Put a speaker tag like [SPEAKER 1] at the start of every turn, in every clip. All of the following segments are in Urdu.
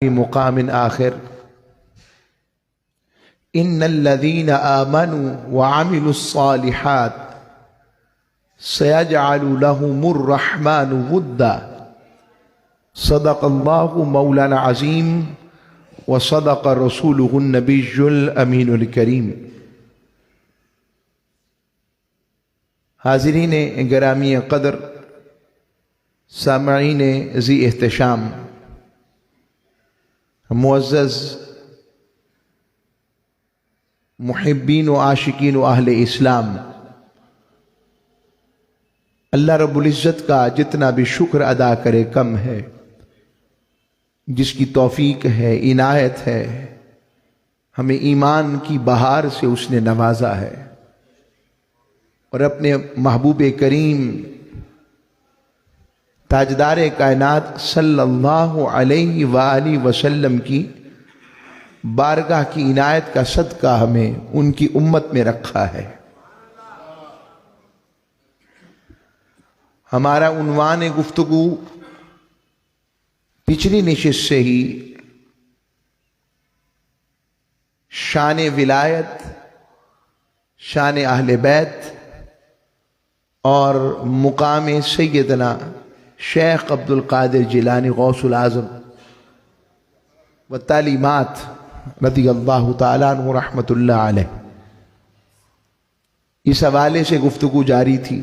[SPEAKER 1] مقام آخر ان الذين آمنوا وعملوا الصالحات سيجعل لهم الرحمن ودا صدق الله مولانا العظیم وصدق رسوله النبی الامین الکریم۔ حاضرین گرامی قدر، سامعین ذی احتشام، معزز محبین و عاشقین و اہل اسلام، اللہ رب العزت کا جتنا بھی شکر ادا کرے کم ہے، جس کی توفیق ہے، عنایت ہے، ہمیں ایمان کی بہار سے اس نے نوازا ہے اور اپنے محبوب کریم تاجدار کائنات صلی اللہ علیہ وآلہ وسلم کی بارگاہ کی عنایت کا صدقہ ہمیں ان کی امت میں رکھا ہے۔ ہمارا عنوان گفتگو پچھلی نشست سے ہی شان ولایت، شان اہل بیت اور مقام سیدنا شیخ عبد القادر جیلانی غوث العظم و تعلیمات رضی اللہ تعالیٰ عنہ رحمۃ اللہ علیہ، اس حوالے سے گفتگو جاری تھی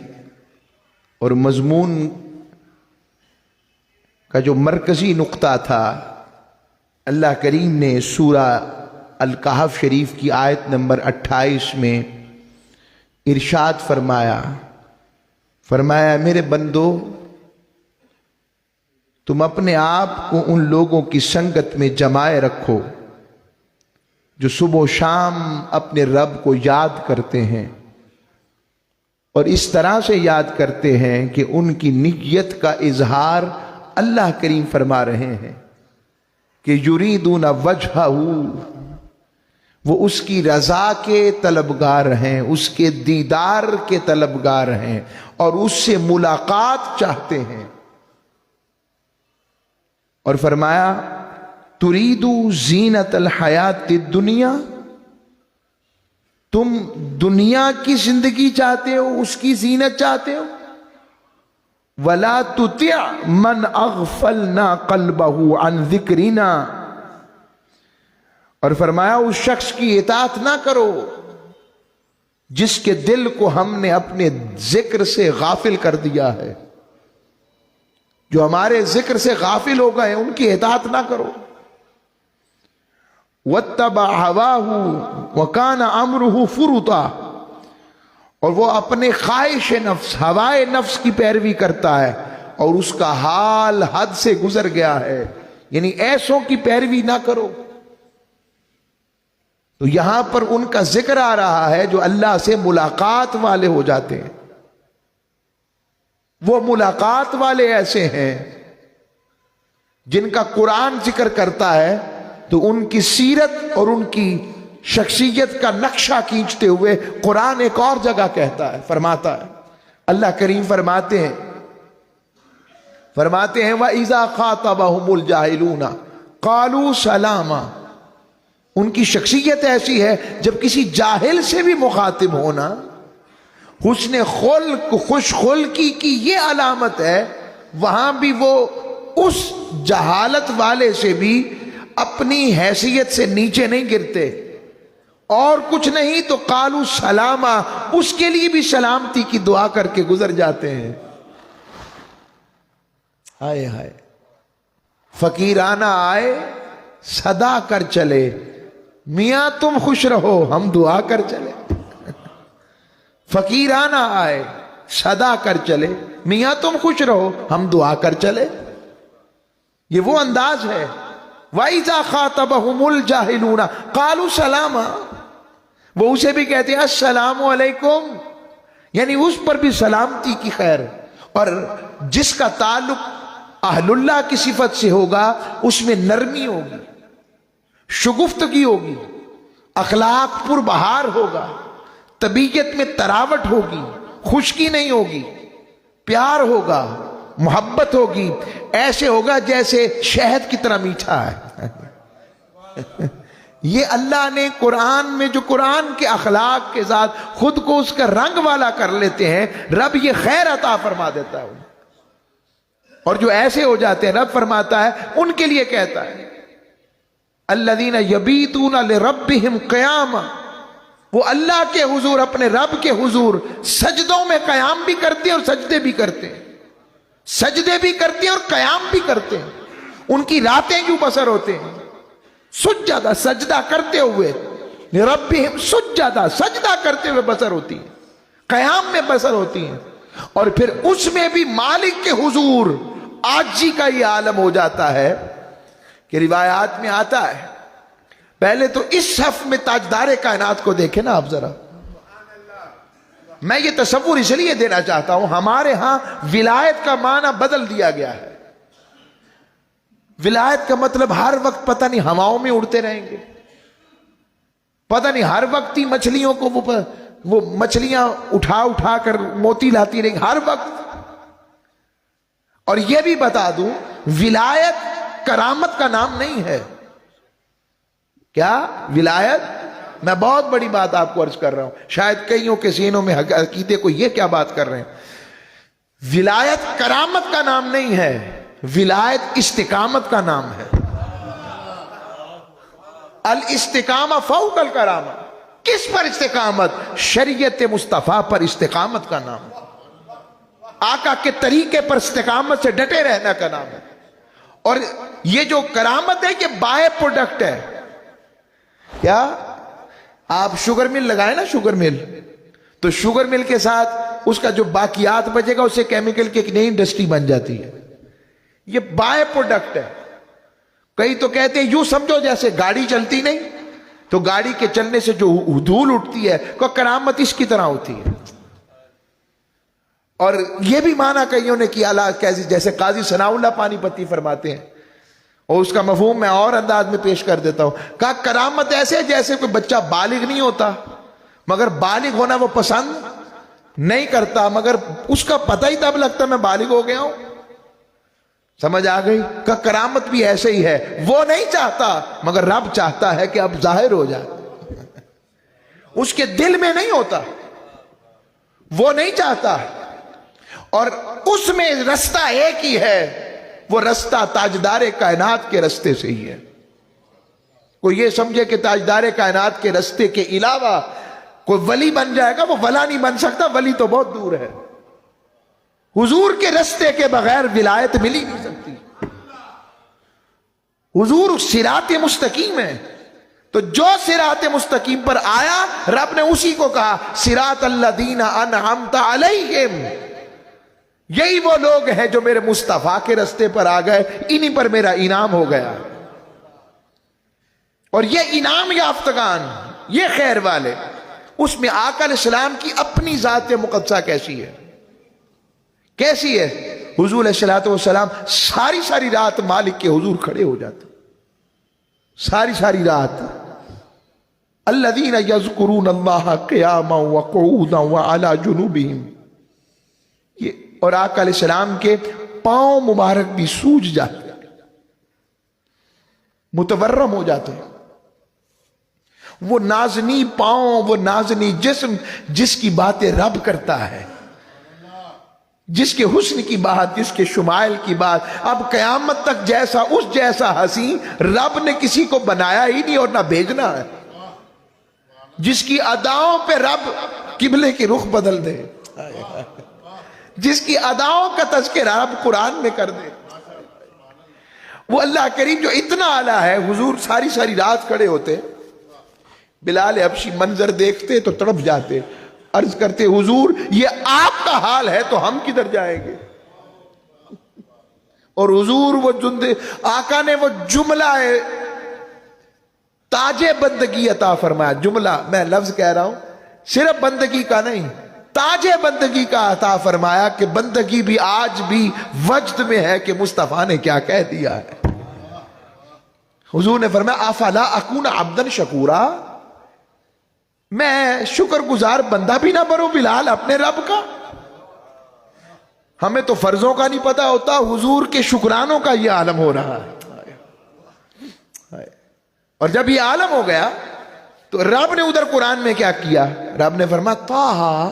[SPEAKER 1] اور مضمون کا جو مرکزی نقطہ تھا، اللہ کریم نے سورہ الکہف شریف کی آیت نمبر 28 میں ارشاد فرمایا میرے بندو، تم اپنے آپ کو ان لوگوں کی سنگت میں جمائے رکھو جو صبح و شام اپنے رب کو یاد کرتے ہیں، اور اس طرح سے یاد کرتے ہیں کہ ان کی نیت کا اظہار اللہ کریم فرما رہے ہیں کہ یریدون وجہہ، وہ اس کی رضا کے طلبگار ہیں، اس کے دیدار کے طلبگار ہیں اور اس سے ملاقات چاہتے ہیں۔ اور فرمایا تریدو زینت الحیات الدنیا، تم دنیا کی زندگی چاہتے ہو، اس کی زینت چاہتے ہو، وَلَا تُطِعْ مَنْ أَغْفَلْنَا قَلْبَهُ عَنْ ذِكْرِنَا، اور فرمایا اس شخص کی اطاعت نہ کرو جس کے دل کو ہم نے اپنے ذکر سے غافل کر دیا ہے۔ جو ہمارے ذکر سے غافل ہو گئے ان کی اطاعت نہ کرو۔ وَاتَّبَعَ هَوَاهُ وَكَانَ أَمْرُهُ فُرُطًا، اور وہ اپنے خواہش نفس، ہوائے نفس کی پیروی کرتا ہے اور اس کا حال حد سے گزر گیا ہے، یعنی ایسوں کی پیروی نہ کرو۔ تو یہاں پر ان کا ذکر آ رہا ہے جو اللہ سے ملاقات والے ہو جاتے ہیں۔ وہ ملاقات والے ایسے ہیں جن کا قرآن ذکر کرتا ہے تو ان کی سیرت اور ان کی شخصیت کا نقشہ کھینچتے ہوئے قرآن ایک اور جگہ کہتا ہے، فرماتا ہے، اللہ کریم فرماتے ہیں وَإِذَا خَاطَبَهُمُ الْجَاهِلُونَ قَالُوا سَلَامًا، ان کی شخصیت ایسی ہے جب کسی جاہل سے بھی مخاطب ہونا، حسن خلق، خوش خلقی کی یہ علامت ہے، وہاں بھی وہ اس جہالت والے سے بھی اپنی حیثیت سے نیچے نہیں گرتے، اور کچھ نہیں تو قالوا سلاما، اس کے لیے بھی سلامتی کی دعا کر کے گزر جاتے ہیں۔ ہائے ہائے، فقیرانہ آئے صدا کر چلے، میاں تم خوش رہو ہم دعا کر چلے۔ فقیرانہ آئے صدا کر چلے، میاں تم خوش رہو ہم دعا کر چلے۔ یہ وہ انداز ہے۔ وَإِذَا خَاطَبَهُمُ الْجَاهِلُونَ قَالُوا سَلَامًا، وہ اسے بھی کہتے ہیں السلام علیکم، یعنی اس پر بھی سلامتی کی خیر۔ اور جس کا تعلق اہل اللہ کی صفت سے ہوگا اس میں نرمی ہوگی، شگفتگی ہوگی، اخلاق پر بہار ہوگا، طبیعت میں تراوٹ ہوگی، خشکی نہیں ہوگی، پیار ہوگا، محبت ہوگی، ایسے ہوگا جیسے شہد کی طرح میٹھا ہے۔ یہ اللہ نے قرآن میں جو قرآن کے اخلاق کے ساتھ خود کو اس کا رنگ والا کر لیتے ہیں، رب یہ خیر عطا فرما دیتا ہے. اور جو ایسے ہو جاتے ہیں رب فرماتا ہے ان کے لیے کہتا ہے الذین یبیتون لربہم قیاما، وہ اللہ کے حضور، اپنے رب کے حضور سجدوں میں قیام بھی کرتے ہیں اور سجدے بھی کرتے ہیں، سجدے بھی کرتے ہیں اور قیام بھی کرتے ہیں. ان کی راتیں کیوں بسر ہوتے ہیں؟ سجدہ، سجدہ کرتے ہوئے، ربہم سجدہ، سجدہ کرتے ہوئے بسر ہوتی ہیں، قیام میں بسر ہوتی ہیں. اور پھر اس میں بھی مالک کے حضور عاجزی کا یہ عالم ہو جاتا ہے کہ روایات میں آتا ہے. پہلے تو اس صف میں تاجدار کائنات کو دیکھیں نا آپ ذرا. میں یہ تصور اس لیے دینا چاہتا ہوں، ہمارے ہاں ولایت کا معنی بدل دیا گیا ہے. ولایت کا مطلب ہر وقت پتہ نہیں ہواؤں میں اڑتے رہیں گے، پتہ نہیں ہر وقت ہی مچھلیوں کو وہ مچھلیاں اٹھا اٹھا کر موتی لاتی رہیں گی ہر وقت. اور یہ بھی بتا دوں ولایت کرامت کا نام نہیں ہے. کیا ولایت؟ میں بہت بڑی بات آپ کو عرض کر رہا ہوں، شاید کئیوں کے سینوں میں عقیدے کو یہ کیا بات کر رہے ہیں. ولایت کرامت کا نام نہیں ہے، ولایت استقامت کا نام ہے. الاستقامہ فوق الکرامہ. کس پر استقامت؟ شریعت مصطفیٰ پر استقامت کا نام ہے، آقا کے طریقے پر استقامت سے ڈٹے رہنا کا نام ہے. اور یہ جو کرامت ہے یہ بائے پروڈکٹ ہے. کیا آپ شوگر مل لگائیں نا، شوگر مل، تو شوگر مل کے ساتھ اس کا جو باقیات بچے گا اس سے کیمیکل کی ایک نئی انڈسٹری بن جاتی ہے. یہ بائے پروڈکٹ ہے. کئی تو کہتے ہیں یوں سمجھو جیسے گاڑی چلتی نہیں تو گاڑی کے چلنے سے جو دھول اٹھتی ہے کوئی کرامت اس کی طرح ہوتی ہے. اور یہ بھی معنی کئیوں نے کیا جیسے قاضی ثناء اللہ پانی پتی فرماتے ہیں، اور اس کا مفہوم میں اور انداز میں پیش کر دیتا ہوں. کہا کرامت ایسے جیسے کوئی بچہ بالغ نہیں ہوتا مگر بالغ ہونا وہ پسند نہیں کرتا، مگر اس کا پتہ ہی تب لگتا میں بالغ ہو گیا ہوں. سمجھ آ گئی؟ کہ کرامت بھی ایسے ہی ہے، وہ نہیں چاہتا مگر رب چاہتا ہے کہ اب ظاہر ہو جائے. اس کے دل میں نہیں ہوتا، وہ نہیں چاہتا. اور اس میں رستہ ایک ہی ہے، وہ رستہ تاجدار کائنات کے رستے سے ہی ہے. کوئی یہ سمجھے کہ تاجدار کائنات کے رستے کے علاوہ کوئی ولی بن جائے گا، وہ ولا نہیں بن سکتا. ولی تو بہت دور ہے. حضور کے رستے کے بغیر ولایت مل ہی نہیں سکتی. حضور صراط مستقیم ہے، تو جو صراط مستقیم پر آیا رب نے اسی کو کہا صراط الذین انعمت علیہم. یہی وہ لوگ ہیں جو میرے مصطفیٰ کے رستے پر آ گئے، انہی پر میرا انعام ہو گیا. اور یہ انعام یافتگان، یہ خیر والے، اس میں آقا علیہ السلام کی اپنی ذات مقدسہ کیسی ہے، کیسی ہے. حضور علیہ السلام ساری رات مالک کے حضور کھڑے ہو جاتے، ساری رات. الذین یذکرون اللہ قیاما وقعودا وعلی جنوبہم. یہ اور آقا علیہ السلام کے پاؤں مبارک بھی سوج جاتے، متورم ہو جاتے. وہ نازنی پاؤں، وہ نازنی جسم جس کی باتیں رب کرتا ہے، جس کے حسن کی بات، جس کے شمائل کی بات. اب قیامت تک جیسا اس جیسا حسین رب نے کسی کو بنایا ہی نہیں اور نہ بھیجنا ہے. جس کی اداؤں پہ رب قبلے کی رخ بدل دے، جس کی اداؤں کا تذکرہ رب قرآن میں کر دے، وہ اللہ کریم جو اتنا اعلیٰ ہے. حضور ساری رات کھڑے ہوتے، بلال حبشی منظر دیکھتے تو تڑپ جاتے، عرض کرتے حضور یہ آپ کا حال ہے تو ہم کدھر جائیں گے. اور حضور وہ آقا نے وہ جملہ تاج بندگی عطا فرمایا. جملہ میں لفظ کہہ رہا ہوں، صرف بندگی کا نہیں، تاج بندگی کا عطا فرمایا کہ بندگی بھی آج بھی وجد میں ہے کہ مصطفیٰ نے کیا کہہ دیا ہے. حضور نے فرمایا افلا اکون عبدا شکورا، میں شکر گزار بندہ بھی نہ بنوں بلال اپنے رب کا. ہمیں تو فرضوں کا نہیں پتا ہوتا، حضور کے شکرانوں کا یہ عالم ہو رہا ہے. اور جب یہ عالم ہو گیا تو رب نے ادھر قرآن میں کیا کیا؟ رب نے فرمایا طٰہٰ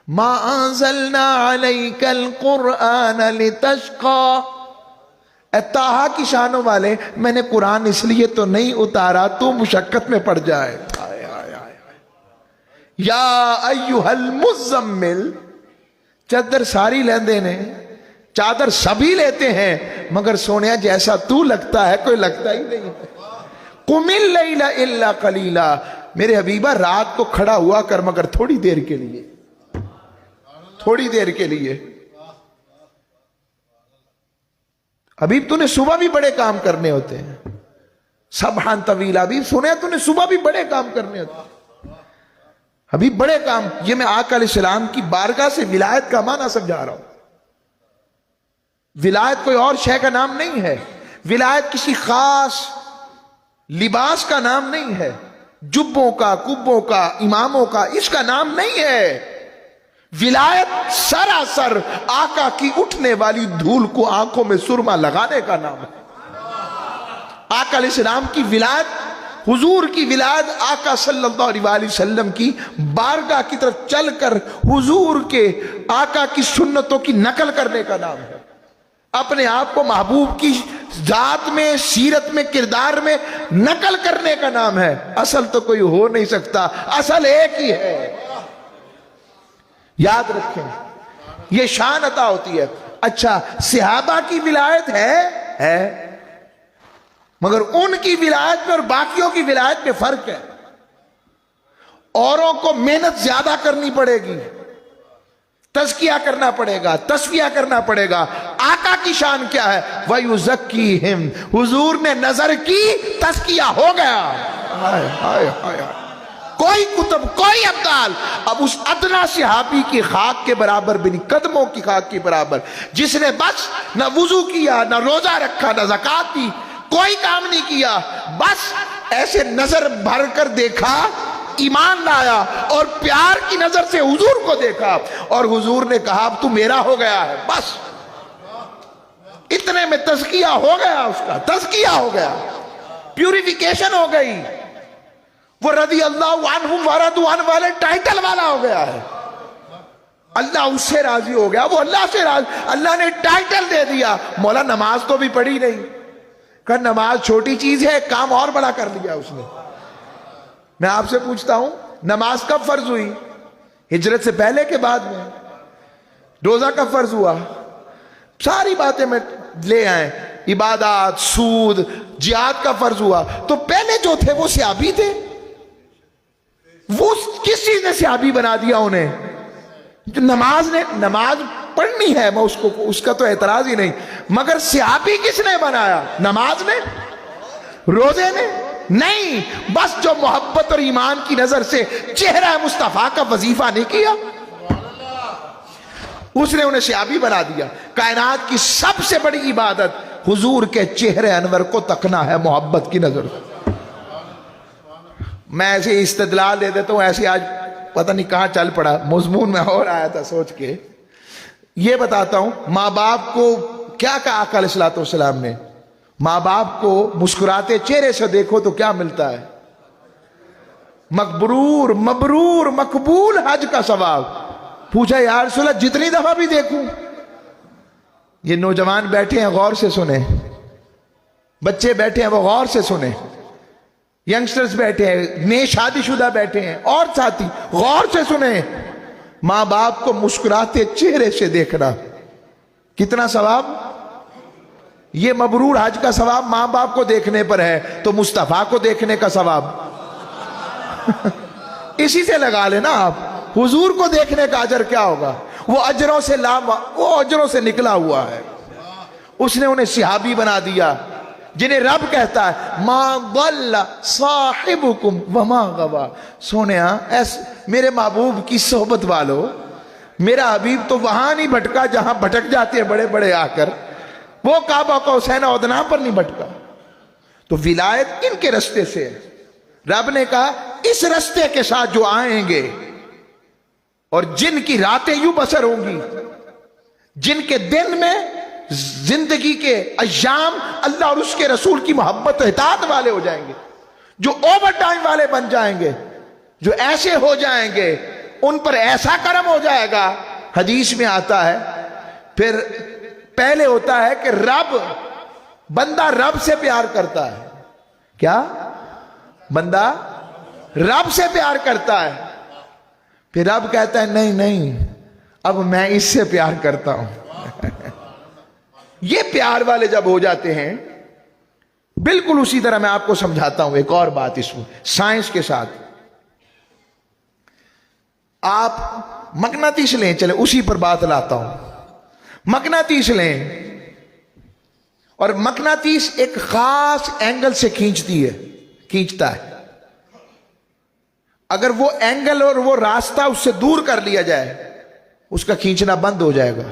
[SPEAKER 1] ما انزلنا علیک القرآن لتشقی، اے طٰہٰ کی شانوں والے، میں نے قرآن اس لیے تو نہیں اتارا تو مشقت میں پڑ جائے۔ یا ایھا المزمل، چادر ساری لیندے نے، چادر سبھی لیتے ہیں، مگر سونیا جیسا تو لگتا ہے کوئی لگتا ہی نہیں ہے۔ قم اللیل الا قلیلا، میرے حبیبہ رات کو کھڑا ہوا کر مگر تھوڑی دیر کے لیے، تھوڑی دیر کے لیے۔ حبیب تو نے صبح بھی بڑے کام کرنے ہوتے ہیں، سبحان طویلا، حبیب سنیا تو نے صبح بھی بڑے کام کرنے ہوتے ہیں، حبیب بڑے کام۔ یہ میں آقا علیہ السلام کی بارگاہ سے ولایت کا معنی سمجھا رہا ہوں۔ ولایت کوئی اور شے کا نام نہیں ہے، ولایت کسی خاص لباس کا نام نہیں ہے، جبوں کا، کبوں کا، اماموں کا، اس کا نام نہیں ہے۔ ولایت سراسر آقا کی اٹھنے والی دھول کو آنکھوں میں سرما لگانے کا نام ہے۔ آقا علیہ السلام کی ولایت، حضور کی ولایت، آقا صلی اللہ علیہ وسلم کی بارگاہ کی طرف چل کر حضور کے، آقا کی سنتوں کی نقل کرنے کا نام ہے، اپنے آپ کو محبوب کی ذات میں، سیرت میں، کردار میں نقل کرنے کا نام ہے۔ اصل تو کوئی ہو نہیں سکتا، اصل ایک ہی ہے، یاد رکھیں، یہ شان عطا ہوتی ہے۔ اچھا، صحابہ کی ولایت ہے مگر ان کی ولایت میں اور باقیوں کی ولایت میں فرق ہے۔ اوروں کو محنت زیادہ کرنی پڑے گی، تزکیہ کرنا پڑے گا، تصفیہ کرنا پڑے گا۔ آقا کی شان کیا ہے؟ وَيُزَكِّيهِمْ، حضور نے نظر کی، تزکیہ ہو گیا۔ ہائے ہائے ہائے، کوئی کتب، کوئی ابدال اب اس ادنا صحابی کی خاک کے برابر بھی نہیں، قدموں کی خاک کے برابر، جس نے بس نہ وضو کیا، نہ روزہ رکھا، نہ زکوٰۃ دی، کوئی کام نہیں کیا، بس ایسے نظر بھر کر دیکھا، ایمان لایا اور پیار کی نظر سے حضور کو دیکھا اور حضور نے کہا اب تو میرا ہو گیا ہے، بس اتنے میں تزکیہ ہو گیا، اس کا تزکیہ ہو گیا، پیوریفیکیشن ہو گئی، وہ رضی اللہ عنہم ورضوا عنہ والے ٹائٹل والا ہو گیا ہے۔ اللہ اس سے راضی ہو گیا، وہ اللہ سے راضی، اللہ نے ٹائٹل دے دیا۔ مولا نماز تو بھی پڑھی نہیں، کہ نماز چھوٹی چیز ہے، کام اور بڑا کر لیا اس نے۔ میں آپ سے پوچھتا ہوں، نماز کب فرض ہوئی؟ ہجرت سے پہلے کے بعد میں؟ روزہ کب فرض ہوا؟ ساری باتیں میں لے آئیں، عبادات، سود، جہاد کا فرض ہوا تو پہلے جو تھے وہ صحابی تھے، وہ کس چیز نے صحابی بنا دیا انہیں؟ جو نماز پڑھنی ہے، میں اس کا تو اعتراض ہی نہیں، مگر صحابی کس نے بنایا؟ نماز نے؟ روزے نے؟ نہیں، بس جو محبت اور ایمان کی نظر سے چہرہ مصطفیٰ کا وظیفہ نہیں کیا، اس نے انہیں صحابی بنا دیا۔ کائنات کی سب سے بڑی عبادت حضور کے چہرے انور کو تکنا ہے محبت کی نظر سے۔ میں ایسے استدلال دے دیتا ہوں، ایسے آج پتہ نہیں کہاں چل پڑا، مضمون میں اور آیا تھا سوچ کے، یہ بتاتا ہوں۔ ماں باپ کو کیا کہا آقا علیہ السلام نے؟ ماں باپ کو مسکراتے چہرے سے دیکھو تو کیا ملتا ہے؟ مقبرور، مبرور، مقبول حج کا ثواب۔ پوچھا یا رسول اللہ جتنی دفعہ بھی دیکھوں؟ یہ نوجوان بیٹھے ہیں، غور سے سنیں، بچے بیٹھے ہیں وہ غور سے سنیں، ینگسٹرز بیٹھے ہیں، نئے شادی شدہ بیٹھے ہیں اور ساتھی، غور سے سنیں۔ ماں باپ کو مسکراتے چہرے سے دیکھنا کتنا ثواب؟ یہ مبرور حج کا ثواب ماں باپ کو دیکھنے پر ہے تو مصطفیٰ کو دیکھنے کا ثواب اسی سے لگا لینا آپ۔ حضور کو دیکھنے کا اجر کیا ہوگا؟ وہ اجروں سے نکلا ہوا ہے۔ اس نے انہیں صحابی بنا دیا جنہیں رب کہتا ہے ما ضل صاحبکم وما غوا۔ سونیا میرے محبوب کی صحبت والو، میرا حبیب تو وہاں نہیں بھٹکا جہاں بھٹک جاتے ہیں بڑے بڑے آ کر، وہ کعبہ قوسین ادنیٰ پر نہیں بھٹکا۔ تو ولایت ان کے رستے سے ہے۔ رب نے کہا اس رستے کے ساتھ جو آئیں گے اور جن کی راتیں یوں بسر ہوں گی، جن کے دن میں زندگی کے ایام اللہ اور اس کے رسول کی محبت و اطاعت والے ہو جائیں گے، جو اوور ٹائم والے بن جائیں گے، جو ایسے ہو جائیں گے، ان پر ایسا کرم ہو جائے گا. حدیث میں آتا ہے پھر پہلے ہوتا ہے کہ بندہ رب سے پیار کرتا ہے. کیا؟ بندہ رب سے پیار کرتا ہے. پھر رب کہتا ہے نہیں اب میں اس سے پیار کرتا ہوں. یہ پیار والے جب ہو جاتے ہیں، بالکل اسی طرح میں آپ کو سمجھاتا ہوں ایک اور بات اس میں سائنس کے ساتھ. آپ مقناطیس لیں، چلے اسی پر بات لاتا ہوں. مقناطیس لیں اور مقناطیس ایک خاص اینگل سے کھینچتا ہے. اگر وہ اینگل اور وہ راستہ اس سے دور کر لیا جائے، اس کا کھینچنا بند ہو جائے گا.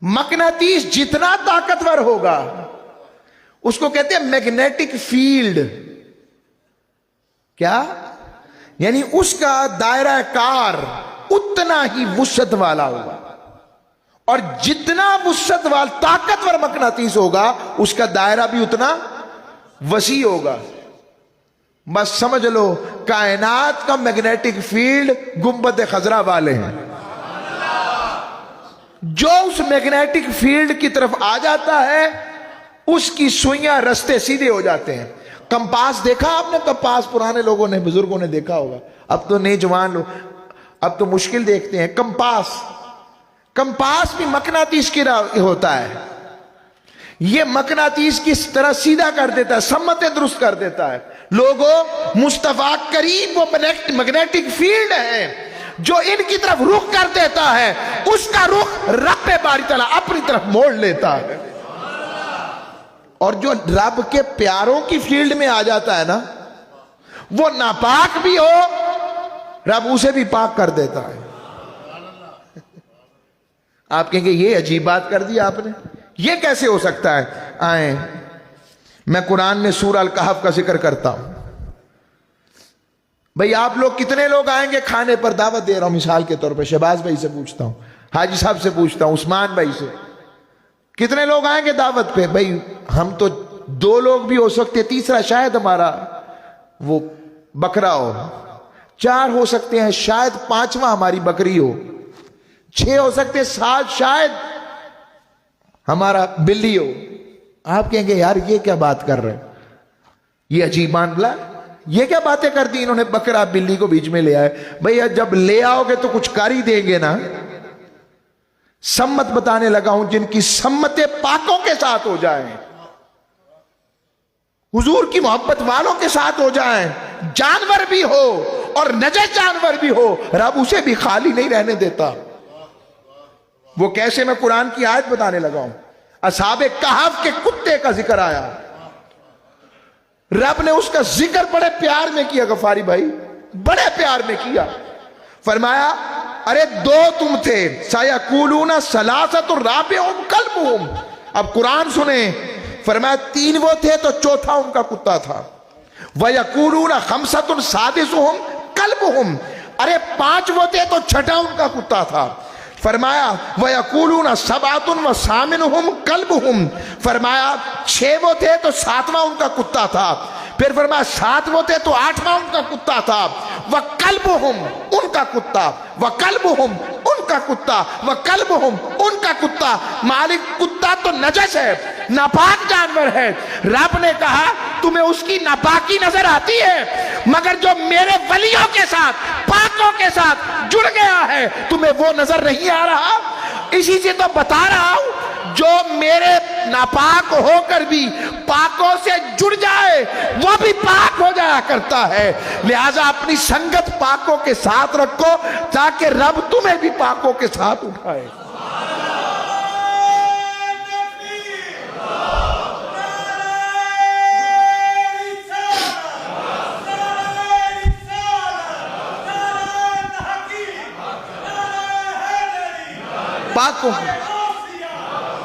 [SPEAKER 1] مقناطیس جتنا طاقتور ہوگا، اس کو کہتے ہیں میگنیٹک فیلڈ. کیا؟ یعنی اس کا دائرہ کار اتنا ہی وسعت والا ہوگا، اور جتنا وسعت والا طاقتور مقناطیس ہوگا، اس کا دائرہ بھی اتنا وسیع ہوگا. بس سمجھ لو کائنات کا میگنیٹک فیلڈ گنبد خضرا والے ہیں. جو اس میگنیٹک فیلڈ کی طرف آ جاتا ہے، اس کی سوئیاں رستے سیدھے ہو جاتے ہیں. کمپاس دیکھا آپ نے؟ کمپاس پرانے لوگوں نے، بزرگوں نے دیکھا ہوگا. اب تو نئے جوان لوگ اب تو مشکل دیکھتے ہیں. کمپاس بھی مقناطیس کی ہوتا ہے. یہ مقناطیس کس طرح سیدھا کر دیتا ہے، سمتیں درست کر دیتا ہے. لوگوں، مصطفیٰ کریم وہ میگنیٹک فیلڈ ہے جو ان کی طرف رخ کر دیتا ہے، اس کا رخ رب باری تعالیٰ اپنی طرف موڑ لیتا ہے. اور جو رب کے پیاروں کی فیلڈ میں آ جاتا ہے نا، وہ ناپاک بھی ہو، رب اسے بھی پاک کر دیتا ہے. آپ کہیں گے یہ عجیب بات کر دی آپ نے، یہ کیسے ہو سکتا ہے؟ آئیں میں قرآن میں سورہ الکہف کا ذکر کرتا ہوں. بھئی آپ لوگ کتنے لوگ آئیں گے کھانے پر؟ دعوت دے رہا ہوں مثال کے طور پہ. شہباز بھائی سے پوچھتا ہوں، حاجی صاحب سے پوچھتا ہوں، عثمان بھائی سے. کتنے لوگ آئیں گے دعوت پہ؟ بھئی ہم تو 2 لوگ بھی ہو سکتے، تیسرا شاید ہمارا وہ بکرا ہو. 4 ہو سکتے ہیں، شاید 5واں ہماری بکری ہو. 6 ہو سکتے، 7 شاید ہمارا بلی ہو. آپ کہیں گے یار یہ کیا بات کر رہے ہیں، یہ عجیب معاملہ، یہ کیا باتیں کر دی انہوں نے، بکرا بلی کو بیچ میں لے آئے. بھئی جب لے آؤ گے تو کچھ کر ہی دیں گے نا. سمت بتانے لگا ہوں جن کی سمتیں پاکوں کے ساتھ ہو جائیں، حضور کی محبت والوں کے ساتھ ہو جائیں، جانور بھی ہو اور نجس جانور بھی ہو، رب اسے بھی خالی نہیں رہنے دیتا. وہ کیسے؟ میں قرآن کی آیت بتانے لگا ہوں. اصحاب کہف کے کتے کا ذکر آیا، رب نے اس کا ذکر بڑے پیار میں کیا. غفاری بھائی بڑے پیار میں کیا. فرمایا ارے 2 تم تھے، سَيَقُولُونَ ثَلَاثَةٌ رَابِعُهُمْ كَلْبُهُمْ. اب قرآن سنیں. فرمایا 3 وہ تھے تو چوتھا ان کا کتا تھا. وَيَقُولُونَ خَمْسَةٌ سَادِسُهُمْ كَلْبُهُمْ. ارے 5 وہ تھے تو چھٹا ان کا کتا تھا. فرمایا وَيَقُولُونَ سَبْعَةٌ وَثَامِنُهُمْ كَلْبُهُمْ. فرمایا 6 وہ تھے تو 7واں ان کا کتا تھا. پھر فرمایا 7 وہ تھے تو 8واں ان کا کتا تھا. وَكَلْبُهُمْ ان کا کتا، وَكَلْبُهُمْ ان کا کتا، وَكَلْبُهُمْ ان کا کتا. مالک کتا تو نجس ہے، ناپاک جانور ہے. رب نے کہا تمہیں اس کی ناپاکی نظر آتی ہے، مگر جو میرے ولیوں کے ساتھ، پاکوں کے ساتھ جڑ گیا ہے تمہیں وہ نظر نہیں آ رہا. اسی سے تو بتا رہا ہوں جو میرے ناپاک ہو کر بھی پاکوں سے جڑ جائے وہ بھی پاک ہو جایا کرتا ہے. لہذا اپنی سنگت پاکوں کے ساتھ رکھو تاکہ رب تمہیں بھی پاکوں کے ساتھ اٹھائے.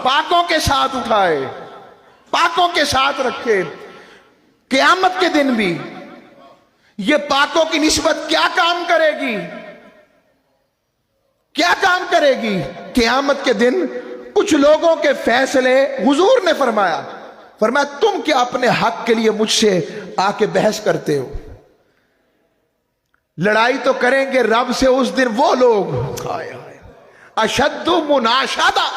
[SPEAKER 1] پاکوں کے ساتھ اٹھائے، پاکوں کے ساتھ رکھے. قیامت کے دن بھی یہ پاکوں کی نسبت کیا کام کرے گی؟ کیا کام کرے گی؟ قیامت کے دن کچھ لوگوں کے فیصلے حضور نے فرمایا فرمایا تم کیا اپنے حق کے لیے مجھ سے آ کے بحث کرتے ہو؟ لڑائی تو کریں گے رب سے اس دن وہ لوگ اشد مناشدہ،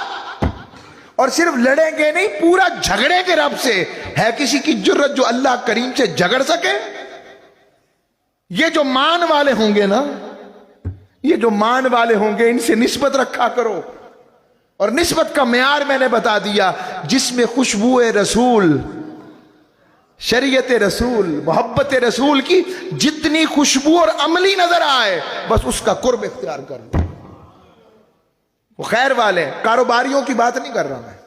[SPEAKER 1] اور صرف لڑیں گے نہیں، پورا جھگڑیں گے رب سے۔ ہے کسی کی جرت جو اللہ کریم سے جھگڑ سکے؟ یہ جو مان والے ہوں گے نا، یہ جو مان والے ہوں گے، ان سے نسبت رکھا کرو۔ اور نسبت کا معیار میں نے بتا دیا، جس میں خوشبو رسول، شریعت رسول، محبت رسول کی جتنی خوشبو اور عملی نظر آئے، بس اس کا قرب اختیار کر لو۔ وہ خیر والے کاروباریوں کی بات نہیں کر رہا میں،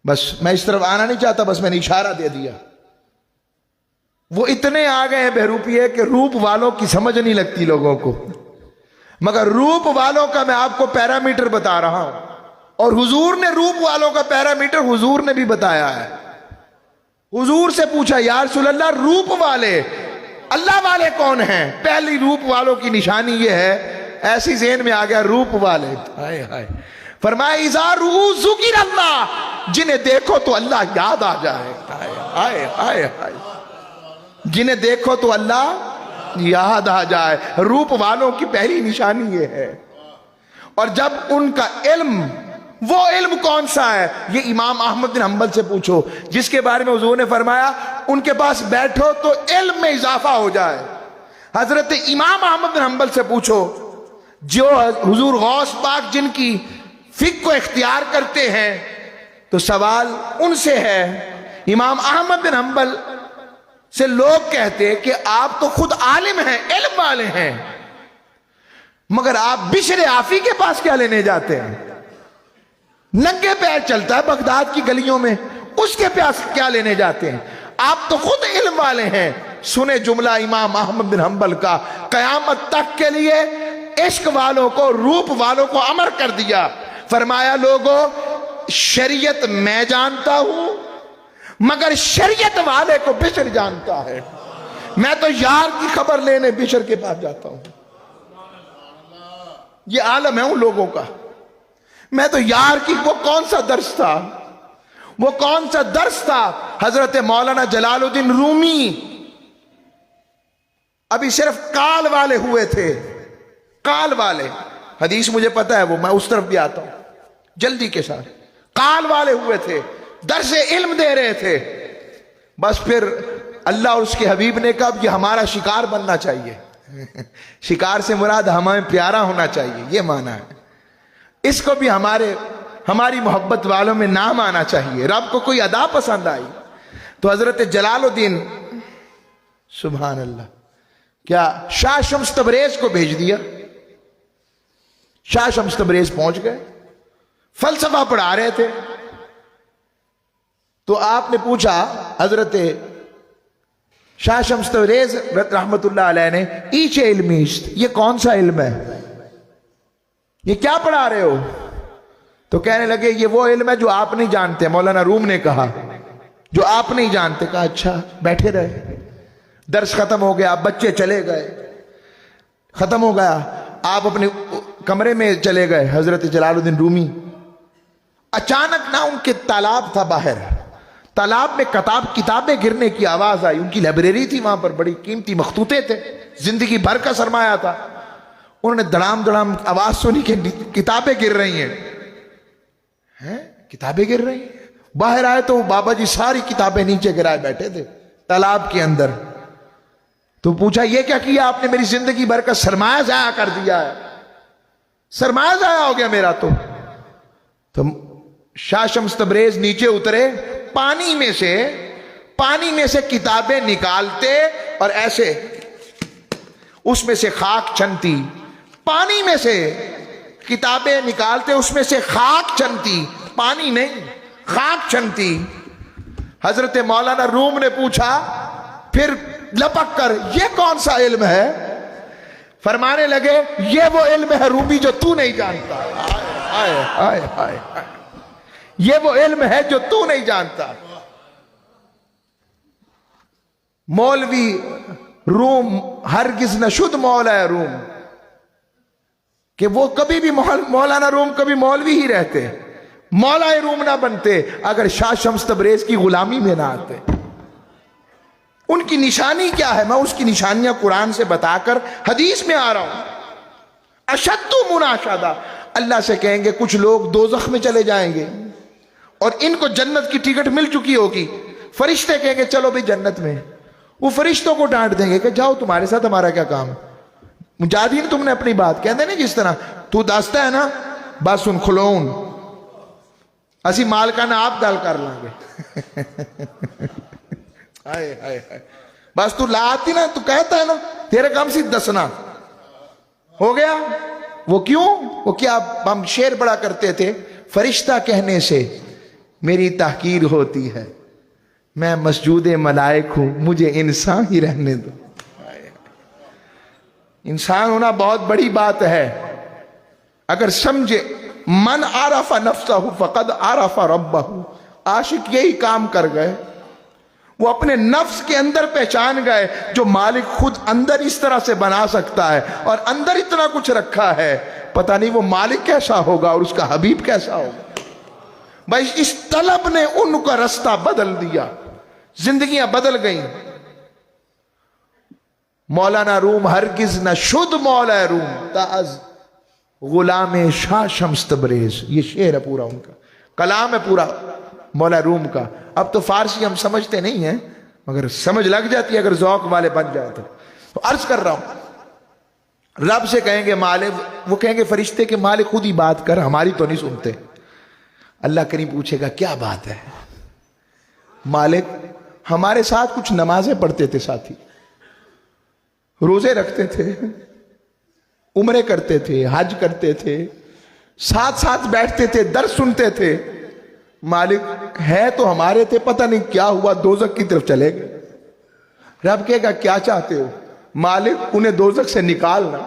[SPEAKER 1] بس میں اس طرف آنا نہیں چاہتا، بس میں نے اشارہ دے دیا۔ وہ اتنے آ گئے ہیں بہروپیے کہ روپ والوں کی سمجھ نہیں لگتی لوگوں کو، مگر روپ والوں کا میں آپ کو پیرامیٹر بتا رہا ہوں، اور حضور نے روپ والوں کا پیرامیٹر حضور نے بھی بتایا ہے۔ حضور سے پوچھا یا رسول اللہ روپ والے اللہ والے کون ہیں؟ پہلی روپ والوں کی نشانی یہ ہے، ایسی ذہن میں آ گیا روپ والے، ہائے ہائے، فرمایا اذا رؤوا ذکر اللہ، جنہیں دیکھو تو اللہ یاد آ جائے، ہائے ہائے ہائے، جنہیں دیکھو تو اللہ یاد آ جائے۔ روپ والوں کی پہلی نشانی یہ ہے۔ اور جب ان کا علم، وہ علم کون سا ہے؟ یہ امام احمد بن حنبل سے پوچھو، جس کے بارے میں حضور نے فرمایا ان کے پاس بیٹھو تو علم میں اضافہ ہو جائے۔ حضرت امام احمد بن حنبل سے پوچھو، جو حضور غوث پاک جن کی فقہ کو اختیار کرتے ہیں، تو سوال ان سے ہے۔ امام احمد بن حنبل سے لوگ کہتے کہ آپ تو خود عالم ہیں، علم والے ہیں، مگر آپ بشر عافی کے پاس کیا لینے جاتے ہیں؟ ننگے پیر چلتا ہے بغداد کی گلیوں میں، اس کے پاس کیا لینے جاتے ہیں؟ آپ تو خود علم والے ہیں۔ سنے جملہ امام احمد بن حنبل کا، قیامت تک کے لیے عشق والوں کو، روپ والوں کو امر کر دیا۔ فرمایا لوگوں، شریعت میں جانتا ہوں، مگر شریعت والے کو بشر جانتا ہے۔ میں تو یار کی خبر لینے بشر کے پاس جاتا ہوں۔ یہ عالم ہے ان لوگوں کا۔ میں تو یار کی، وہ کون سا درس تھا؟ وہ کون سا درس تھا؟ حضرت مولانا جلال الدین رومی ابھی صرف کال والے ہوئے تھے، کال والے، حدیث مجھے پتا ہے، وہ میں اس طرف بھی آتا ہوں جلدی کے ساتھ۔ کال والے ہوئے تھے، درس علم دے رہے تھے، بس پھر اللہ اور اس کے حبیب نے کہا یہ ہمارا شکار بننا چاہیے۔ شکار سے مراد ہمیں پیارا ہونا چاہیے، یہ معنی ہے۔ اس کو بھی ہماری محبت والوں میں نام آنا چاہیے۔ رب کو کوئی ادا پسند آئی تو حضرت جلال الدین، سبحان اللہ، کیا شاہ شمس تبریز کو بھیج دیا۔ شاہ شمس تبریز پہنچ گئے، فلسفہ پڑھا رہے تھے، تو آپ نے پوچھا حضرت شاہ شمس تبریز رحمت اللہ علیہ نے، ایچ علمی، یہ کون سا علم ہے؟ یہ کیا پڑھا رہے ہو؟ تو کہنے لگے یہ وہ علم ہے جو آپ نہیں جانتے۔ مولانا روم نے کہا جو آپ نہیں جانتے۔ کہا اچھا، بیٹھے رہے، درس ختم ہو گیا، بچے چلے گئے، ختم ہو گیا، آپ اپنے کمرے میں چلے گئے۔ حضرت جلال الدین رومی اچانک نہ ان کے تالاب تھا باہر، تالاب میں کتابیں گرنے کی آواز آئی۔ ان کی لائبریری تھی وہاں پر، بڑی قیمتی مخطوطے تھے، زندگی بھر کا سرمایہ تھا۔ انہوں نے دڑام دڑام آواز سنی کہ کتابیں گر رہی ہیں، کتابیں گر رہی ہیں۔ باہر آئے تو بابا جی ساری کتابیں نیچے گرائے بیٹھے تھے تالاب کے اندر۔ تو پوچھا یہ کیا کیا آپ نے؟ میری زندگی بھر کا سرمایہ ضائع کر دیا ہے، سرمایہ ضائع ہو گیا میرا۔ تو شاہ شمس تبریز نیچے اترے، پانی میں سے کتابیں نکالتے اور ایسے اس میں سے خاک چنتی، پانی میں سے کتابیں نکالتے، اس میں سے خاک چنتی، پانی نہیں، خاک چنتی۔ حضرت مولانا روم نے پوچھا پھر لپک کر، یہ کون سا علم ہے؟ فرمانے لگے یہ وہ علم ہے رومی جو تو نہیں جانتا۔ آئے آئے آئے، یہ وہ علم ہے جو تو نہیں جانتا۔ مولوی روم ہرگز نہ شد مولا روم، کہ وہ کبھی بھی مولانا روم کبھی مولوی ہی رہتے، مولا روم نہ بنتے اگر شاہ شمس تبریز کی غلامی میں نہ آتے۔ ان کی نشانی کیا ہے؟ میں اس کی نشانیاں قرآن سے بتا کر حدیث میں آ رہا ہوں۔ اشد مناشدہ، اللہ سے کہیں گے کچھ لوگ دوزخ میں چلے جائیں گے اور ان کو جنت کی ٹکٹ مل چکی ہوگی، فرشتے کہیں گے چلو بھی جنت میں، وہ فرشتوں کو ڈانٹ دیں گے کہ جاؤ تمہارے ساتھ ہمارا کیا کام ہے، مجاہدین تم نے اپنی بات کہتے ہیں نا، جس طرح تو دستا ہے نا بس سن کھلون اسی مال کا نا آپ گل کر لیں گے بس تو لاتی نا، تو کہتا ہے نا تیرے کام سے دسنا ہو گیا۔ وہ کیوں؟ وہ کیا ہم شعر بڑا کرتے تھے، فرشتہ کہنے سے میری تحقیر ہوتی ہے، میں مسجود ملائک ہوں، مجھے انسان ہی رہنے دو۔ انسان ہونا بہت بڑی بات ہے، اگر سمجھے من عرف نفسہ فقد عرف ربہ، عاشق یہی کام کر گئے، وہ اپنے نفس کے اندر پہچان گئے جو مالک خود اندر اس طرح سے بنا سکتا ہے اور اندر اتنا کچھ رکھا ہے، پتہ نہیں وہ مالک کیسا ہوگا اور اس کا حبیب کیسا ہوگا۔ بھائی اس طلب نے ان کا رستہ بدل دیا، زندگیاں بدل گئیں۔ مولانا روم ہرگز نہ شد مولا روم تاز غلام شاہ شمس تبریز، یہ شعر ہے پورا ان کا، کلام ہے پورا مولا روم کا۔ اب تو فارسی ہم سمجھتے نہیں ہیں مگر سمجھ لگ جاتی ہے اگر ذوق والے بن جائے تو عرض کر رہا ہوں، رب سے کہیں گے مالک، وہ کہیں گے فرشتے کے مالک خود ہی بات کر، ہماری تو نہیں سنتے۔ اللہ کریم پوچھے گا کیا بات ہے؟ مالک ہمارے ساتھ کچھ نمازیں پڑھتے تھے، ساتھی روزے رکھتے تھے، عمرے کرتے تھے، حج کرتے تھے، ساتھ ساتھ بیٹھتے تھے، درس سنتے تھے، مالک ہے تو ہمارے تھے، پتہ نہیں کیا ہوا دوزخ کی طرف چلے گئے۔ رب کہے گا کیا چاہتے ہو؟ مالک انہیں دوزخ سے نکالنا۔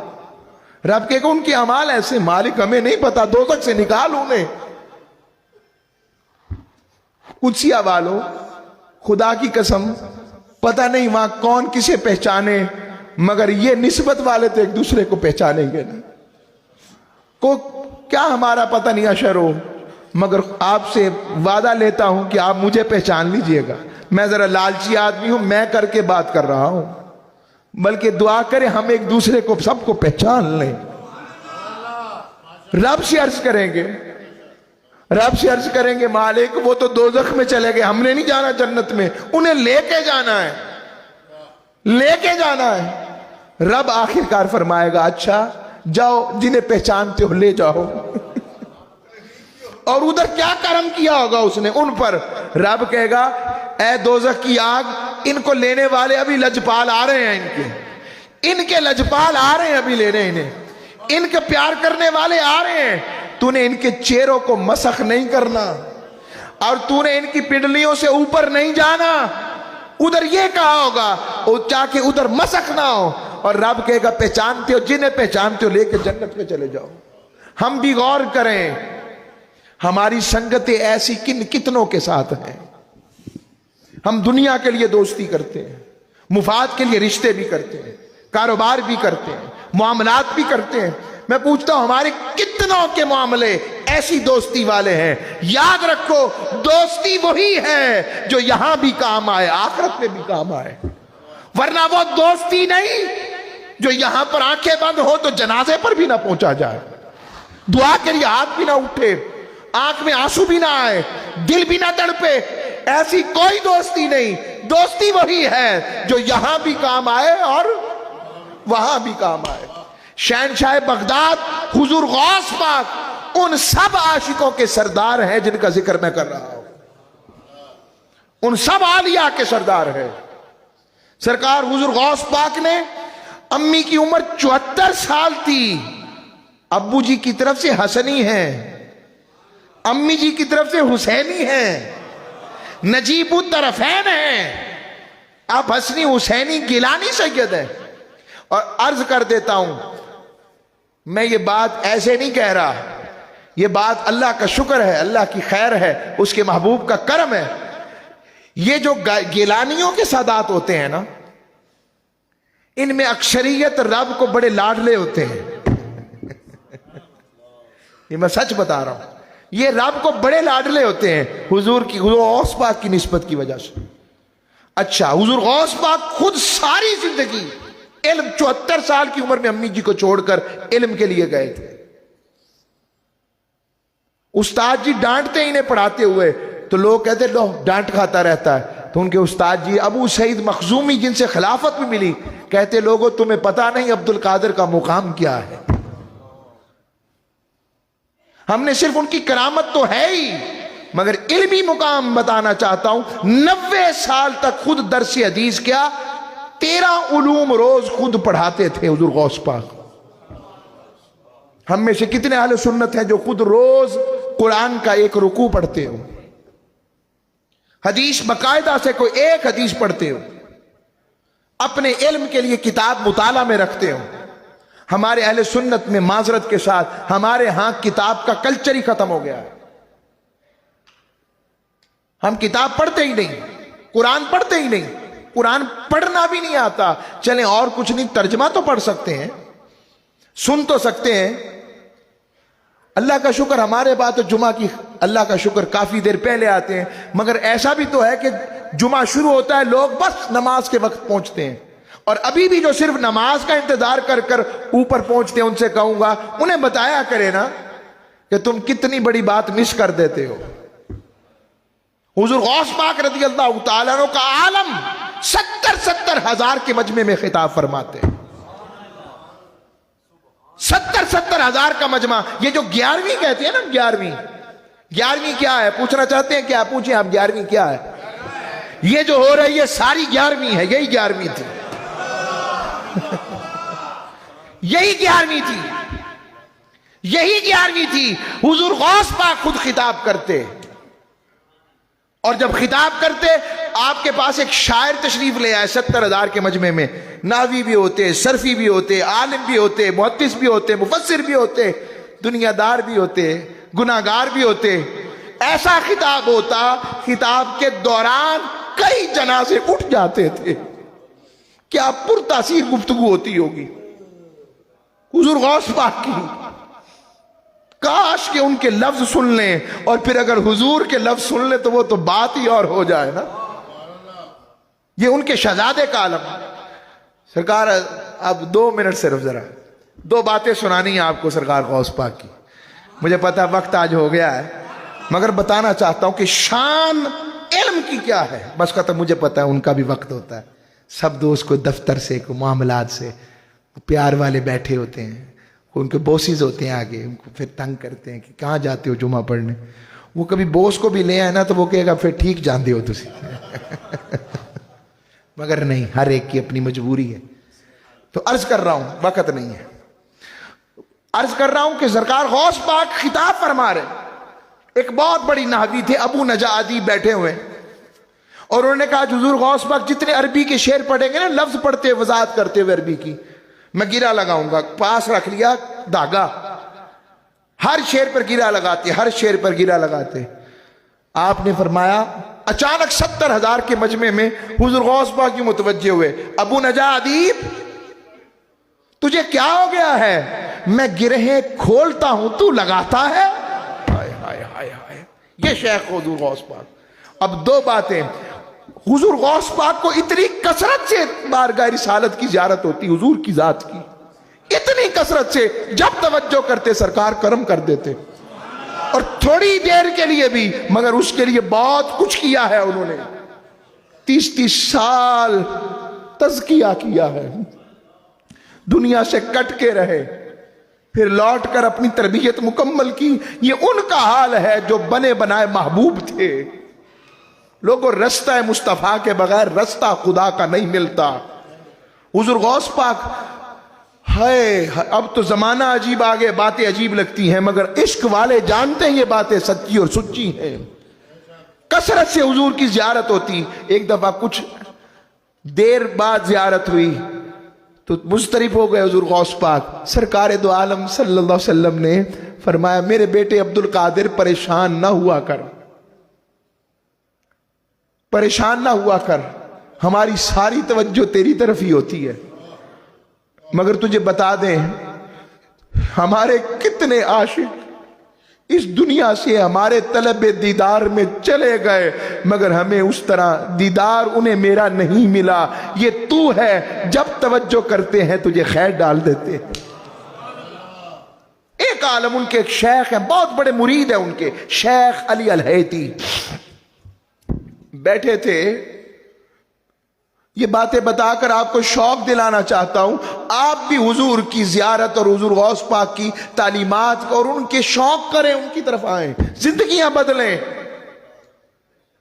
[SPEAKER 1] رب کہے گا ان کے اعمال ایسے، مالک ہمیں نہیں پتا، دوزخ سے نکال انہیں۔ قدسیہ والو خدا کی قسم پتہ نہیں وہاں کون کسے پہچانے، مگر یہ نسبت والے تو ایک دوسرے کو پہچانیں گے نہیں۔ کو کیا ہمارا پتہ نہیں اشر ہو، مگر آپ سے وعدہ لیتا ہوں کہ آپ مجھے پہچان لیجئے گا، میں ذرا لالچی آدمی ہوں، میں کر کے بات کر رہا ہوں، بلکہ دعا کریں ہم ایک دوسرے کو سب کو پہچان لیں۔ رب سے عرض کریں گے، رب سے عرض کریں گے مالک وہ تو دوزخ میں چلے گئے، ہم نے نہیں جانا جنت میں، انہیں لے کے جانا ہے، لے کے جانا ہے۔ رب آخر کار فرمائے گا اچھا جاؤ، جنہیں پہچانتے ہو لے جاؤ۔ اور ادھر کیا کرم کیا ہوگا اس نے ان پر؟ رب کہے گا اے دوزخ کی آگ، ان کو لینے والے ابھی لجپال آ رہے ہیں، ان کے لجپال آ رہے ہیں ابھی لینے انہیں، ان کے پیار کرنے والے آ رہے ہیں، تو نے ان کے چہروں کو مسخ نہیں کرنا اور تو نے ان کی پنڈلیوں سے اوپر نہیں جانا، ادھر یہ کہا ہوگا تاکہ ادھر مسخ نہ ہو۔ اور رب کہے گا پہچانتے ہو، جنہیں پہچانتے ہو لے کے جنت میں چلے جاؤ۔ ہم بھی غور کریں ہماری سنگتیں ایسی کتنوں کے ساتھ ہیں۔ ہم دنیا کے لیے دوستی کرتے ہیں، مفاد کے لیے رشتے بھی کرتے ہیں، کاروبار بھی کرتے ہیں، معاملات بھی کرتے ہیں۔ میں پوچھتا ہوں ہمارے کتنوں کے معاملے ایسی دوستی والے ہیں؟ یاد رکھو دوستی وہی ہے جو یہاں بھی کام آئے، آخرت میں بھی کام آئے، ورنہ وہ دوستی نہیں جو یہاں پر آنکھیں بند ہو تو جنازے پر بھی نہ پہنچا جائے، دعا کے لیے ہاتھ بھی نہ اٹھے، آنکھ میں آنسو بھی نہ آئے، دل بھی نہ تڑپے، ایسی کوئی دوستی نہیں۔ دوستی وہی ہے جو یہاں بھی کام آئے اور وہاں بھی کام آئے۔ شہنشاہ بغداد حضور غوث پاک ان سب عاشقوں کے سردار ہیں جن کا ذکر میں کر رہا ہوں، ان سب اولیاء کے سردار ہیں۔ سرکار حضور غوث پاک نے، امی کی عمر 74 سال تھی، ابو جی کی طرف سے حسنی ہیں، امی جی کی طرف سے حسینی ہیں، نجیب الطرفین ہیں، آپ حسنی حسینی گیلانی سید ہیں۔ اور عرض کر دیتا ہوں میں یہ بات ایسے نہیں کہہ رہا، یہ بات اللہ کا شکر ہے، اللہ کی خیر ہے، اس کے محبوب کا کرم ہے۔ یہ جو گیلانیوں کے سادات ہوتے ہیں نا، ان میں اکثریت رب کو بڑے لاڈلے ہوتے ہیں، یہ میں سچ بتا رہا ہوں۔ یہ رب کو بڑے لاڈلے ہوتے ہیں حضور غوث پاک کی نسبت کی وجہ سے. اچھا حضور غوث پاک خود ساری زندگی علم 74 سال کی عمر میں امی جی کو چھوڑ کر علم کے لیے گئے تھے. استاد جی ڈانٹتے انہیں پڑھاتے ہوئے تو لوگ کہتے لو ڈانٹ کھاتا رہتا ہے. تو ان کے استاد جی ابو سعید مخزومی جن سے خلافت بھی ملی کہتے لوگوں تمہیں پتا نہیں عبد القادر کا مقام کیا ہے. ہم نے صرف ان کی کرامت تو ہے ہی مگر علمی مقام بتانا چاہتا ہوں. 90 سال تک خود درس حدیث کیا 13 علوم روز خود پڑھاتے تھے حضور غوث پاک. ہم میں سے کتنے اہل سنت ہیں جو خود روز قرآن کا ایک رکوع پڑھتے ہو, حدیث باقاعدہ سے کوئی ایک حدیث پڑھتے ہو, اپنے علم کے لیے کتاب مطالعہ میں رکھتے ہو. ہمارے اہل سنت میں معذرت کے ساتھ ہمارے ہاں کتاب کا کلچر ہی ختم ہو گیا ہے. ہم کتاب پڑھتے ہی نہیں, قرآن پڑھتے ہی نہیں, قرآن پڑھنا بھی نہیں آتا. چلیں اور کچھ نہیں, ترجمہ تو پڑھ سکتے ہیں, سن تو سکتے ہیں. اللہ کا شکر ہمارے بات جمعہ کی اللہ کا شکر کافی دیر پہلے آتے ہیں, مگر ایسا بھی تو ہے کہ جمعہ شروع ہوتا ہے لوگ بس نماز کے وقت پہنچتے ہیں. اور ابھی بھی جو صرف نماز کا انتظار کر کر اوپر پہنچتے ہیں ان سے کہوں گا انہیں بتایا کرے نا کہ تم کتنی بڑی بات مس کر دیتے ہو. حضور غوث پاک رضی اللہ تعالیٰ عنہ کا عالم 70 ہزار کے مجمع میں خطاب فرماتے ہیں. 70 ہزار کا مجمع. یہ جو 11ویں کہتے ہیں نا, 11ویں کیا ہے پوچھنا چاہتے ہیں کیا؟ پوچھیں آپ 11ویں کیا ہے. یہ جو ہو رہی ہے ساری 11ویں ہے, یہی 11ویں تھی. یہی 11ویں تھی, یہی 11ویں تھی. حضور غوث پاک خود خطاب کرتے, اور جب خطاب کرتے آپ کے پاس ایک شاعر تشریف لے آئے 70 ہزار کے مجمع میں. ناوی بھی ہوتے, صرفی بھی ہوتے, عالم بھی ہوتے, محدث بھی ہوتے, مفسر بھی ہوتے, دنیا دار بھی ہوتے, گناہگار بھی ہوتے. ایسا خطاب ہوتا, خطاب کے دوران کئی جنازے اٹھ جاتے تھے. کیا پرتاثیر گفتگو ہوتی ہوگی حضور غوث پاک کی. کاش کہ ان کے لفظ سن لیں, اور پھر اگر حضور کے لفظ سن لیں تو وہ تو بات ہی اور ہو جائے نا. یہ ان کے شہزادے کا عالم. سرکار اب 2 منٹ صرف ذرا 2 باتیں سنانی ہیں آپ کو سرکار غوث پاک کی. مجھے پتا وقت آج ہو گیا ہے مگر بتانا چاہتا ہوں کہ شان علم کی کیا ہے. بس ختم, مجھے پتا ہے ان کا بھی وقت ہوتا ہے. سب دوست کو دفتر سے کو معاملات سے پیار والے بیٹھے ہوتے ہیں, ان کے بوسز ہوتے ہیں آگے, ان کو پھر تنگ کرتے ہیں کہ کہاں جاتے ہو جمعہ پڑھنے. وہ کبھی بوس کو بھی لے آئے نا تو وہ کہے گا پھر ٹھیک جانتے ہو تسی. مگر نہیں, ہر ایک کی اپنی مجبوری ہے. تو عرض کر رہا ہوں, وقت نہیں ہے, عرض کر رہا ہوں کہ سرکار غوث پاک خطاب فرما رہے. ایک بہت بڑی نحوی تھے ابو نجا ادیب بیٹھے ہوئے, اور انہوں نے کہا حضور غوث پاک جتنے عربی کے شعر پڑھیں گے نا, لفظ پڑھتے وضاحت کرتے ہوئے عربی کی, میں گرا لگاؤں گا. پاس رکھ لیا دھاگا, ہر شعر پر گرا لگاتے, ہر شعر پر گرا لگاتے. آپ نے فرمایا اچانک 70 ہزار کے مجمع میں حضور غوث پاک کی متوجہ ہوئے, ابو نجا ادیب تجھے کیا ہو گیا ہے؟ میں گرہیں کھولتا ہوں تو لگاتا ہے. ہائے ہائے ہائے ہائے, یہ شیخ حضور غوث پاک. اب 2 باتیں. حضور غوث پاک کو اتنی کثرت سے بارگاہ رسالت کی زیارت ہوتی, حضور کی ذات کی اتنی کثرت سے, جب توجہ کرتے سرکار کرم کر دیتے, اور تھوڑی دیر کے لیے بھی, مگر اس کے لیے بہت کچھ کیا ہے انہوں نے. 30 سال تزکیہ کیا ہے, دنیا سے کٹ کے رہے, پھر لوٹ کر اپنی تربیت مکمل کی. یہ ان کا حال ہے جو بنے بنائے محبوب تھے. لوگوں رستہ مصطفیٰ کے بغیر رستہ خدا کا نہیں ملتا. حضور غوث پاک ہے, اب تو زمانہ عجیب آگے, باتیں عجیب لگتی ہیں مگر عشق والے جانتے ہیں یہ باتیں سچی اور سچی ہیں. کثرت سے حضور کی زیارت ہوتی. ایک دفعہ کچھ دیر بعد زیارت ہوئی تو مضطرب ہو گئے حضور غوث پاک. سرکار دو عالم صلی اللہ علیہ وسلم نے فرمایا میرے بیٹے عبد القادر پریشان نہ ہوا کر, پریشان نہ ہوا کر, ہماری ساری توجہ تیری طرف ہی ہوتی ہے. مگر تجھے بتا دیں ہمارے کتنے عاشق اس دنیا سے ہمارے طلب دیدار میں چلے گئے، مگر ہمیں اس طرح دیدار انہیں میرا نہیں ملا. یہ تو ہے، جب توجہ کرتے ہیں تجھے خیر ڈال دیتے ہیں. ایک عالم ان کے ایک شیخ ہیں، بہت بڑے مرید ہیں ان کے، شیخ علی الہیتی بیٹھے تھے. یہ باتیں بتا کر آپ کو شوق دلانا چاہتا ہوں، آپ بھی حضور کی زیارت اور حضور غوث پاک کی تعلیمات کو اور ان کے شوق کریں، ان کی طرف آئیں. زندگیاں بدلیں،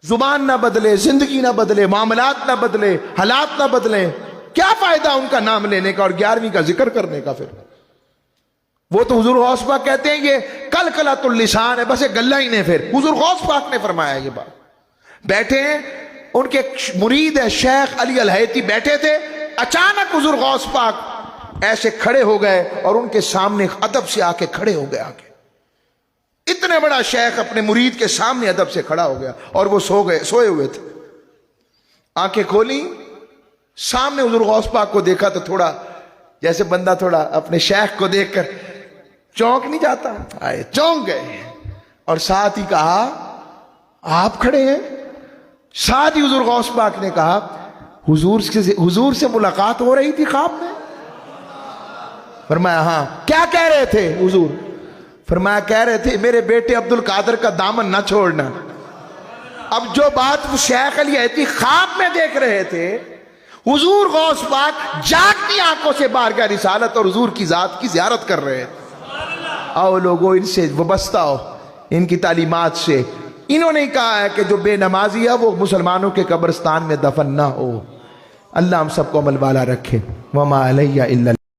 [SPEAKER 1] زبان نہ بدلے، زندگی نہ بدلے، معاملات نہ بدلے، حالات نہ بدلیں. کیا فائدہ ان کا نام لینے کا اور 11ویں کا ذکر کرنے کا؟ پھر وہ تو حضور غوث پاک کہتے ہیں یہ کلکلۃ اللسان ہے، بس یہ گلہ ہی نہیں. پھر حضور غوث پاک نے فرمایا یہ بات. بیٹھے ہیں ان کے مرید ہے شیخ علی الہیتی، بیٹھے تھے، اچانک حضور غوث پاک ایسے کھڑے ہو گئے اور ان کے سامنے ادب سے آ کے کھڑے ہو گئے. آگے اتنے بڑا شیخ اپنے مرید کے سامنے ادب سے کھڑا ہو گیا اور وہ سوئے ہوئے تھے. آنکھیں کھولی، سامنے حضور غوث پاک کو دیکھا تو تھوڑا جیسے بندہ تھوڑا اپنے شیخ کو دیکھ کر چونک نہیں جاتا، آئے چونک گئے اور ساتھ ہی کہا آپ کھڑے ہیں. ساتھ ہی حضور غوث پاک نے کہا حضور سے ملاقات ہو رہی تھی خواب میں؟ فرمایا ہاں. کیا کہہ رہے تھے حضور؟ فرمایا کہہ رہے تھے میرے بیٹے عبد القادر کا دامن نہ چھوڑنا. اب جو بات وہ شیخ علی الہیتی خواب میں دیکھ رہے تھے، حضور غوث پاک جاگتی آنکھوں سے بارگاہ رسالت اور حضور کی ذات کی زیارت کر رہے تھے. آؤ لوگوں ان سے وابستہ ہو، ان کی تعلیمات سے. انہوں نے کہا ہے کہ جو بے نمازی ہے وہ مسلمانوں کے قبرستان میں دفن نہ ہو. اللہ ہم سب کو عمل والا رکھے. وما علیہ الا